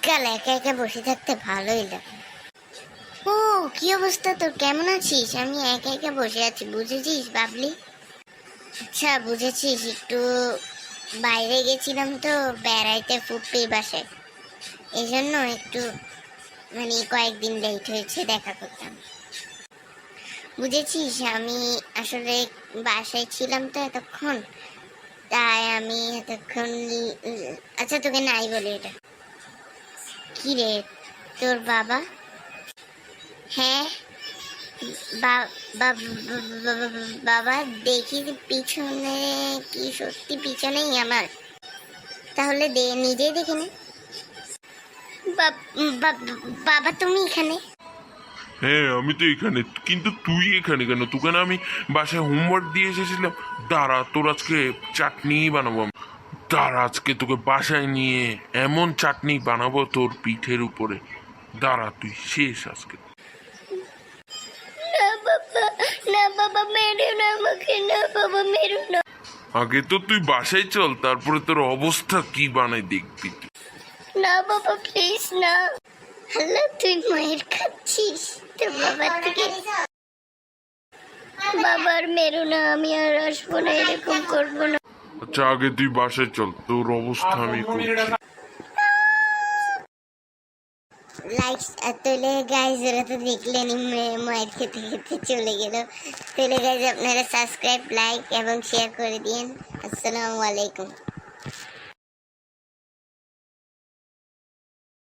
শীতকাল একা একা বসে থাকতে ভালোই লাগে। ও, কি অবস্থা তোর, কেমন আছিস? আমি একা একা বসে আছি, বুঝেছিস বাবলি? আচ্ছা বুঝেছিস, একটু বাইরে গেছিলাম তো বেড়াইতে ফুপির বাসায়, এই জন্য একটু কয়েকদিন লেট হয়েছে দেখা করতাম। বুঝেছিস, আমি আসলে বাসায় ছিলাম তো এতক্ষণ, তাই আমি এতক্ষণ। আচ্ছা তোকে নাই বলি এটা। কি রে, তোর বাবা? হ্যাঁ, বাবা দেখি পিছনে, কি সত্যি পিছনেই আমার? তাহলে নিজেই দেখে নে। বাবা তুমি এখানে? হ্যাঁ আমি তো এখানে, কিন্তু তুই এখানে কেন? তোকে না আমি বাসায় হোমওয়ার্ক দিয়ে এসেছিলাম। দাঁড়া, তোর আজকে চাটনি বানাবো আমি। দাঁড়া, আজকে তোকে বাসায় নিয়ে এমন চাটনি বানাবো তোর পিঠের উপরে। দাঁড়া, তুই শেষ আজকে। না বাবা, না বাবা, মেরো না আমাকে, না বাবা মেরো না। আগে তো তুই বাসায় চল, তারপরে তোর অবস্থা কি বানাই দেখবি তুই। না বাবা প্লিজ না। হ্যালো, তুই মায়ের খাচ্ছিস তোর বাবার থেকে? বাবার মেরো না, আমি আর আসবো না, এরকম করবো না। আচ্ছা আগে তুই বাসায় চল, তোর অবস্থা আমি করছি। লাইক তাহলে গাইজ, ওরা তো দেখলেনি মায়ের খেতে খেতে চলে গেল। তাহলে গাইজ আপনারা সাবস্ক্রাইব, লাইক এবং শেয়ার করে দিন। আসসালামু আলাইকুম।